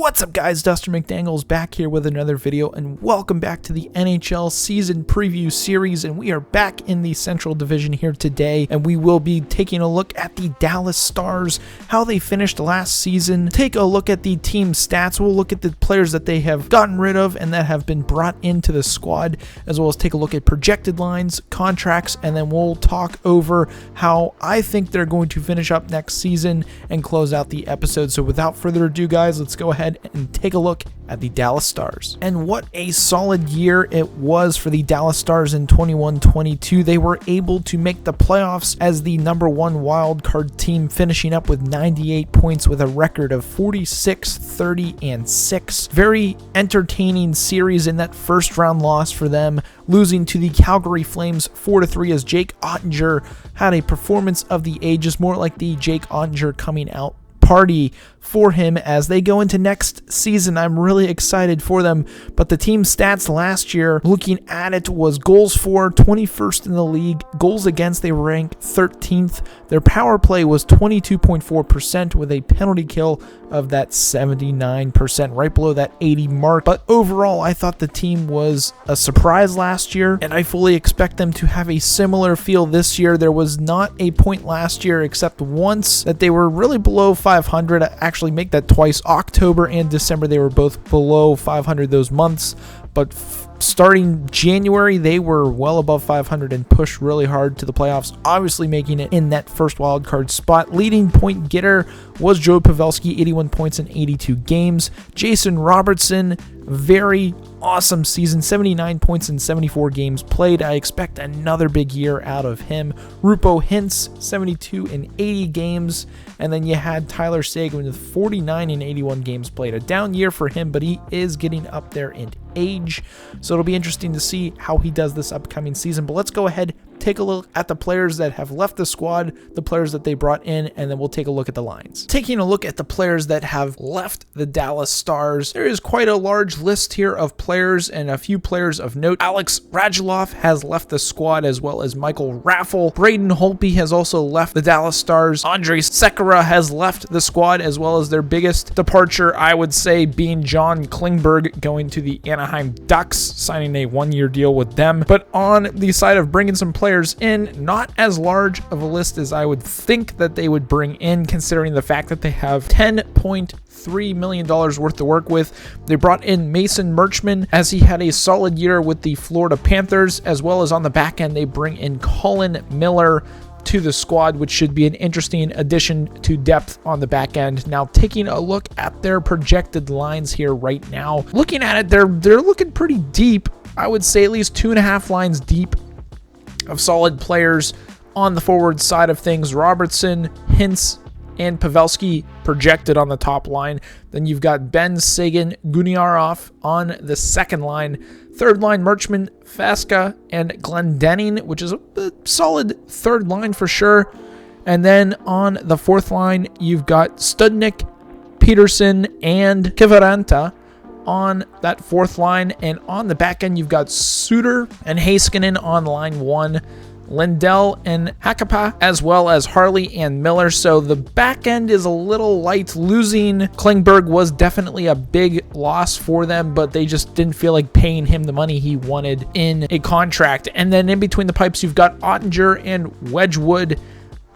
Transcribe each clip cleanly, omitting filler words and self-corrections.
What's up guys, Duster McDaniels back here with another video, and welcome back to the NHL season preview series. And we are back in the Central Division here today, and we will be taking a look at the Dallas Stars, how they finished last season, take a look at the team stats, we'll look at the players that they have gotten rid of and that have been brought into the squad, as well as take a look at projected lines, contracts, and then we'll talk over how I think they're going to finish up next season and close out the episode. So without further ado guys, let's go ahead and take a look at the Dallas Stars. And what a solid year it was for the Dallas Stars in 21-22. They were able to make the playoffs as the #1 wildcard team, finishing up with 98 points with a record of 46-30-6. Very entertaining series in that first round loss for them, losing to the Calgary Flames 4-3 as Jake Oettinger had a performance of the ages, more like the Jake Oettinger coming out party for him as they go into next season. I'm really excited for them, but the team stats last year, looking at it, was goals for 21st in the league, goals against they ranked 13th, their power play was 22.4% with a penalty kill of that 79%, right below that 80 mark. But overall, I thought the team was a surprise last year, and I fully expect them to have a similar feel this year. There was not a point last year except once that they were really below 500. Actually make that twice. October and December, they were both below 500 those months, but starting January, they were well above 500 and pushed really hard to the playoffs, obviously making it in that first wild card spot. Leading point getter was Joe Pavelski, 81 points in 82 games. Jason Robertson, very awesome season, 79 points in 74 games played. I expect another big year out of him. Rupo Hintz, 72 in 80 games. And then you had Tyler Seguin with 49 in 81 games played. A down year for him, but he is getting up there in age, so it'll be interesting to see how he does this upcoming season. But let's go ahead, take a look at the players that have left the squad, the players that they brought in, and then we'll take a look at the lines. Taking a look at the players that have left the Dallas Stars, there is quite a large list here of players and a few players of note. Alex Radulov has left the squad, as well as Michael Raffle. Braden Holtby has also left the Dallas Stars. Andrei Sekera has left the squad, as well as their biggest departure, I would say, being John Klingberg going to the Anaheim Ducks, signing a one-year deal with them. But on the side of bringing some players in, not as large of a list as I would think that they would bring in, considering the fact that they have $10.3 million worth to work with. They brought in Mason Merchman as he had a solid year with the Florida Panthers, as well as on the back end they bring in Colin Miller to the squad, which should be an interesting addition to depth on the back end. Now, taking a look at their projected lines here right now, looking at it, they're looking pretty deep. I would say at least 2.5 lines deep of solid players on the forward side of things. Robertson, Hintz, and Pavelski projected on the top line. Then you've got Ben Sagan, Guniarov on the second line. Third line, Merchman, Fasca, and Glendening, which is a solid third line for sure. And then on the fourth line, you've got Studnik, Peterson, and Kiviranta on that fourth line. And on the back end, you've got Suter and Heiskanen on line 1, Lindell and Hakapa, as well as Harley and Miller. So the back end is a little light. Losing Klingberg was definitely a big loss for them, but they just didn't feel like paying him the money he wanted in a contract. And then in between the pipes, you've got Oettinger and Wedgwood.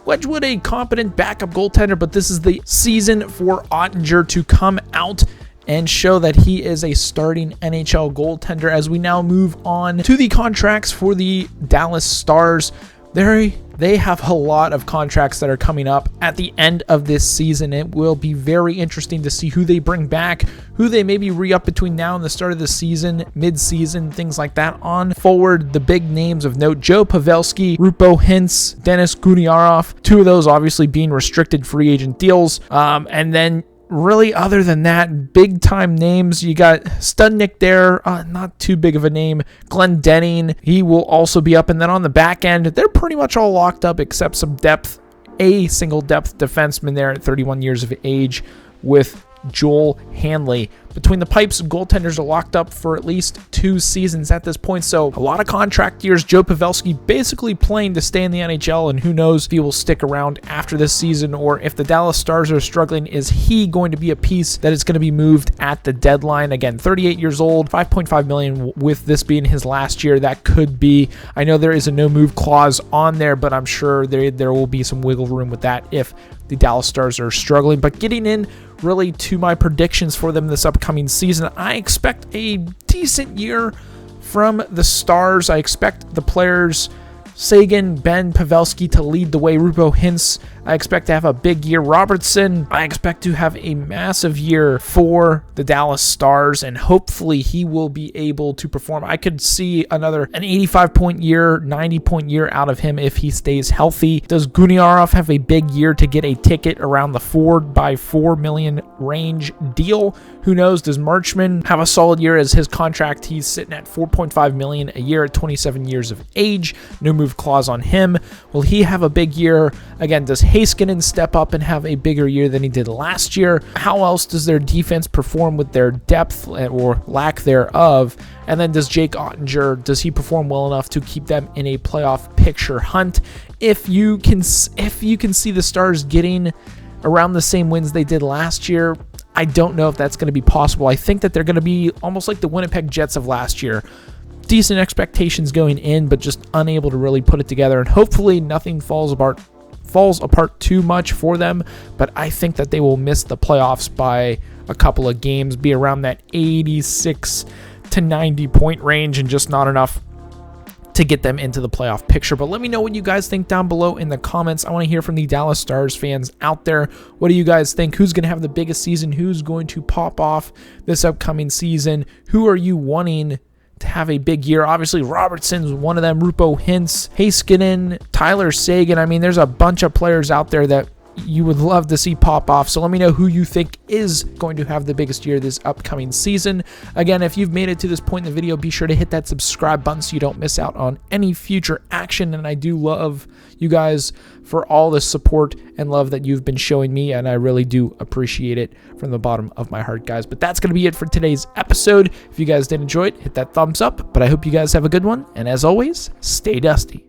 Wedgwood, a competent backup goaltender, but this is the season for Oettinger to come out and show that he is a starting NHL goaltender. As we now move on to the contracts for the Dallas Stars, they have a lot of contracts that are coming up at the end of this season. It will be very interesting to see who they bring back, who they maybe re-up between now and the start of the season, mid-season, things like that. On forward, the big names of note: Joe Pavelski, Rupo Hintz, Denis Guniarov, two of those obviously being restricted free agent deals. And then really, other than that, big time names. You got Studnik there, not too big of a name. Glendening, he will also be up. And then on the back end, they're pretty much all locked up except some depth. A single depth defenseman there at 31 years of age with Joel Hanley. Between the pipes, goaltenders are locked up for at least 2 seasons at this point, so a lot of contract years. Joe Pavelski basically playing to stay in the NHL, and who knows if he will stick around after this season, or if the Dallas Stars are struggling, is he going to be a piece that is going to be moved at the deadline? Again, 38 years old, $5.5 million, with this being his last year. That could be, I know there is a no move clause on there, but I'm sure there will be some wiggle room with that if the Dallas Stars are struggling. But getting in really to my predictions for them this upcoming season, I expect a decent year from the Stars. I expect the players Seguin, Ben, Pavelski to lead the way. Rupo Hintz, I expect to have a big year. Robertson, I expect to have a massive year for the Dallas Stars, and hopefully he will be able to perform. I could see an 85-point year, 90-point year out of him if he stays healthy. Does Guniarov have a big year to get a ticket around the $4 million range deal? Who knows? Does Marchman have a solid year as his contract? He's sitting at $4.5 million a year at 27 years of age. No move clause on him. Will he have a big year? Again, does Heiskanen step up and have a bigger year than he did last year? How else does their defense perform with their depth or lack thereof? And then does Jake Ottinger, does he perform well enough to keep them in a playoff picture hunt? If you can see the Stars getting around the same wins they did last year, I don't know if that's going to be possible. I think that they're going to be almost like the Winnipeg Jets of last year. Decent expectations going in, but just unable to really put it together. And hopefully nothing falls apart too much for them. But I think that they will miss the playoffs by a couple of games, be around that 86 to 90 point range, and just not enough to get them into the playoff picture. But let me know what you guys think down below in the comments. I want to hear from the Dallas Stars fans out there. What do you guys think? Who's going to have the biggest season? Who's going to pop off this upcoming season? Who are you wanting to have a big year? Obviously, Robertson's one of them. Rupo Hintz, Heiskanen, Tyler Seguin. I mean, there's a bunch of players out there that you would love to see pop off. So let me know who you think is going to have the biggest year this upcoming season. Again, if you've made it to this point in the video, be sure to hit that subscribe button so you don't miss out on any future action. And I do love you guys for all the support and love that you've been showing me, and I really do appreciate it from the bottom of my heart, guys. But that's going to be it for today's episode. If you guys did enjoy it, hit that thumbs up. But I hope you guys have a good one, and as always, stay dusty.